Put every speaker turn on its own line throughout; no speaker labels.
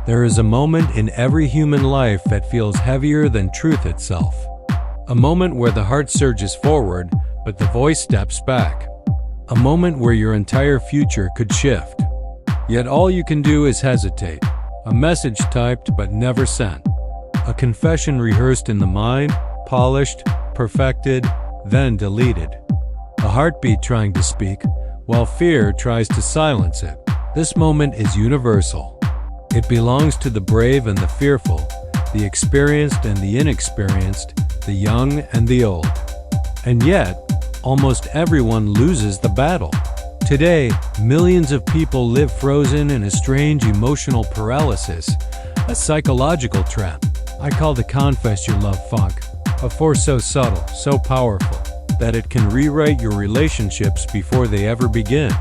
There is a moment in every human life that feels heavier than truth itself. A moment where the heart surges forward, but the voice steps back. A moment where your entire future could shift. Yet all you can do is hesitate. A message typed but never sent. A confession rehearsed in the mind, polished, perfected, then deleted. A heartbeat trying to speak, while fear tries to silence it. This moment is universal. It belongs to the brave and the fearful, the experienced and the inexperienced, the young and the old. And yet, almost everyone loses the battle. Today, millions of people live frozen in a strange emotional paralysis, a psychological trap. I call the confess your love funk, a force so subtle, so powerful, that it can rewrite your relationships before they ever begin.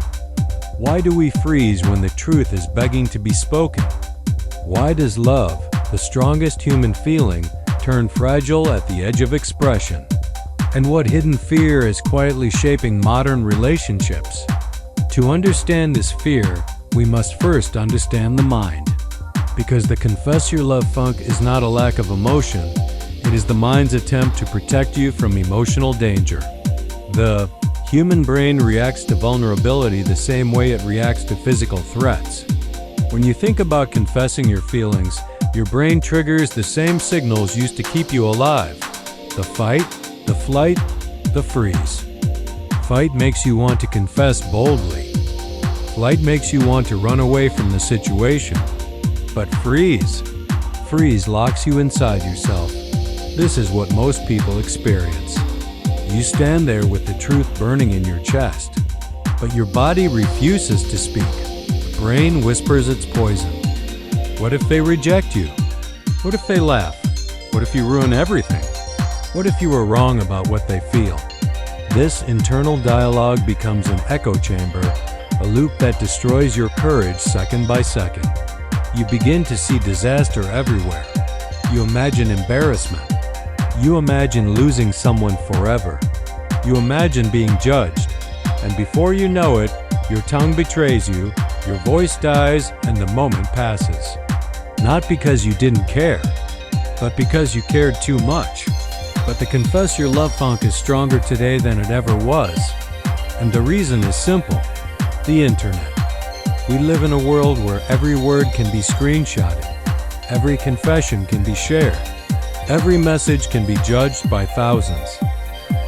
Why do we freeze when the truth is begging to be spoken? Why does love, the strongest human feeling, turn fragile at the edge of expression? And what hidden fear is quietly shaping modern relationships? To understand this fear, we must first understand the mind. Because the confess your love funk is not a lack of emotion, it is the mind's attempt to protect you from emotional danger. The human brain reacts to vulnerability the same way it reacts to physical threats. When you think about confessing your feelings, your brain triggers the same signals used to keep you alive. The fight, the flight, the freeze. Fight makes you want to confess boldly. Flight makes you want to run away from the situation. But freeze locks you inside yourself. This is what most people experience. You stand there with the truth burning in your chest, but your body refuses to speak. The brain whispers its poison. What if they reject you? What if they laugh? What if you ruin everything? What if you were wrong about what they feel? This internal dialogue becomes an echo chamber, a loop that destroys your courage second by second. You begin to see disaster everywhere. You imagine embarrassment. You imagine losing someone forever. You imagine being judged. And before you know it, your tongue betrays you, your voice dies, and the moment passes. Not because you didn't care, but because you cared too much. But the confess your love funk is stronger today than it ever was. And the reason is simple: the internet. We live in a world where every word can be screenshotted, every confession can be shared, every message can be judged by thousands.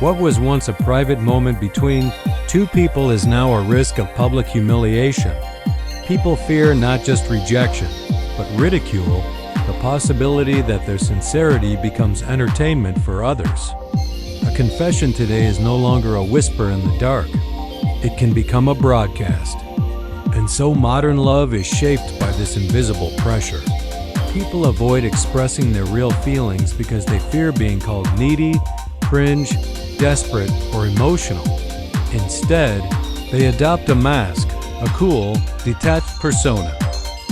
What was once a private moment between two people is now a risk of public humiliation. People fear not just rejection, but ridicule, the possibility that their sincerity becomes entertainment for others. A confession today is no longer a whisper in the dark. It can become a broadcast. And so modern love is shaped by this invisible pressure. People avoid expressing their real feelings because they fear being called needy, cringe, desperate, or emotional. Instead, they adopt a mask, a cool, detached persona.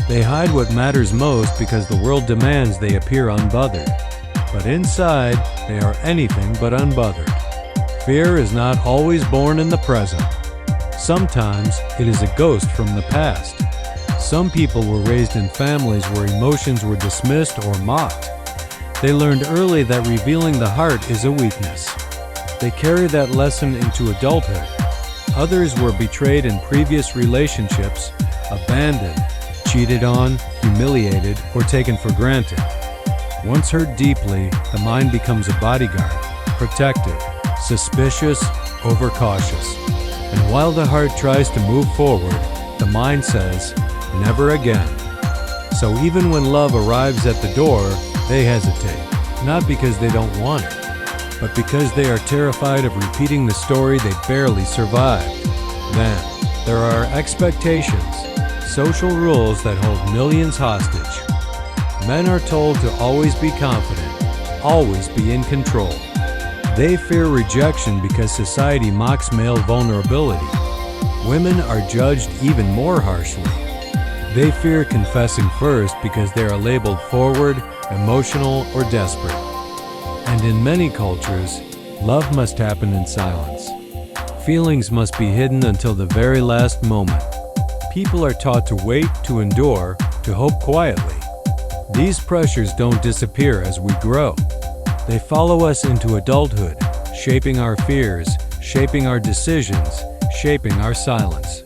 They hide what matters most because the world demands they appear unbothered. But inside, they are anything but unbothered. Fear is not always born in the present. Sometimes it is a ghost from the past. Some people were raised in families where emotions were dismissed or mocked. They learned early that revealing the heart is a weakness. They carry that lesson into adulthood. Others were betrayed in previous relationships, abandoned, cheated on, humiliated, or taken for granted. Once hurt deeply, the mind becomes a bodyguard, protective, suspicious, overcautious. And while the heart tries to move forward, the mind says, never again. So even when love arrives at the door, they hesitate, not because they don't want it, but because they are terrified of repeating the story they barely survived. Then, there are expectations, social rules that hold millions hostage. Men are told to always be confident, always be in control. They fear rejection because society mocks male vulnerability. Women are judged even more harshly. They fear confessing first because they are labeled forward, emotional, or desperate. And in many cultures, love must happen in silence. Feelings must be hidden until the very last moment. People are taught to wait, to endure, to hope quietly. These pressures don't disappear as we grow. They follow us into adulthood, shaping our fears, shaping our decisions, shaping our silence.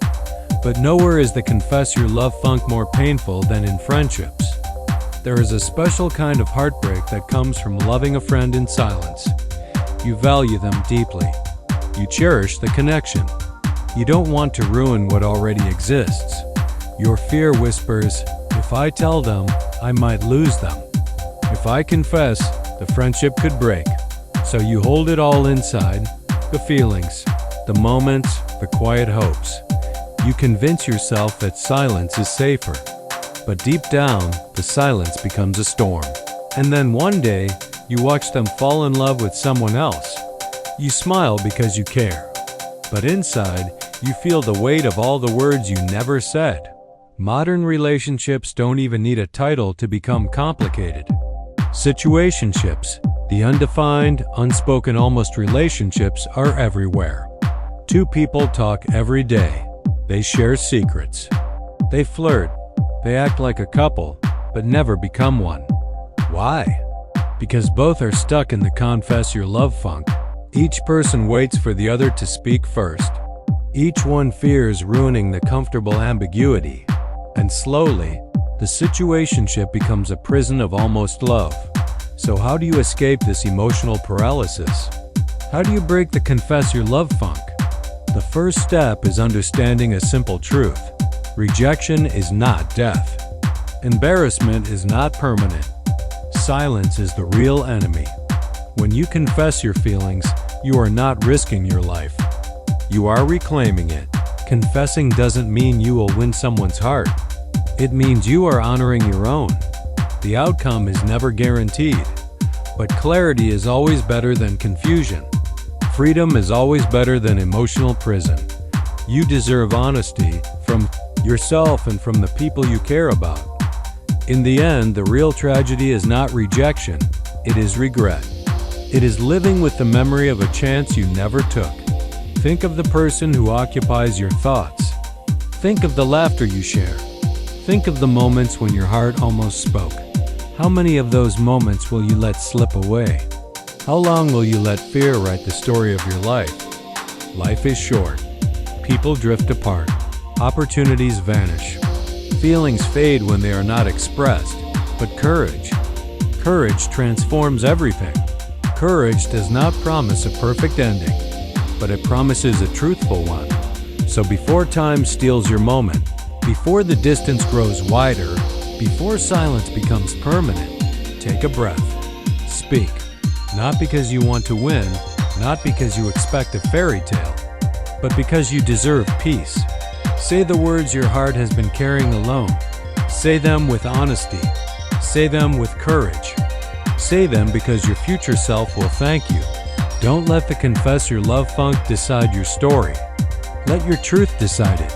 But nowhere is the confess your love funk more painful than in friendships. There is a special kind of heartbreak that comes from loving a friend in silence. You value them deeply. You cherish the connection. You don't want to ruin what already exists. Your fear whispers, if I tell them, I might lose them. If I confess, the friendship could break. So you hold it all inside, the feelings, the moments, the quiet hopes. You convince yourself that silence is safer. But deep down, the silence becomes a storm. And then one day, you watch them fall in love with someone else. You smile because you care. But inside, you feel the weight of all the words you never said. Modern relationships don't even need a title to become complicated. Situationships, the undefined, unspoken almost relationships, are everywhere. Two people talk every day. They share secrets. They flirt. They act like a couple, but never become one. Why? Because both are stuck in the confess your love funk. Each person waits for the other to speak first. Each one fears ruining the comfortable ambiguity. And slowly, the situationship becomes a prison of almost love. So how do you escape this emotional paralysis? How do you break the confess your love funk? The first step is understanding a simple truth. Rejection is not death. Embarrassment is not permanent. Silence is the real enemy. When you confess your feelings, you are not risking your life. You are reclaiming it. Confessing doesn't mean you will win someone's heart. It means you are honoring your own. The outcome is never guaranteed, but clarity is always better than confusion. Freedom is always better than emotional prison. You deserve honesty from yourself and from the people you care about. In the end, the real tragedy is not rejection, it is regret. It is living with the memory of a chance you never took. Think of the person who occupies your thoughts. Think of the laughter you share. Think of the moments when your heart almost spoke. How many of those moments will you let slip away? How long will you let fear write the story of your life? Life is short. People drift apart. Opportunities vanish. Feelings fade when they are not expressed. But courage transforms everything. Courage does not promise a perfect ending, but it promises a truthful one. So before time steals your moment, before the distance grows wider, before silence becomes permanent, take a breath. Speak. Not because you want to win, not because you expect a fairy tale, but because you deserve peace. Say the words your heart has been carrying alone. Say them with honesty. Say them with courage. Say them because your future self will thank you. Don't let the confess your love funk decide your story. Let your truth decide it.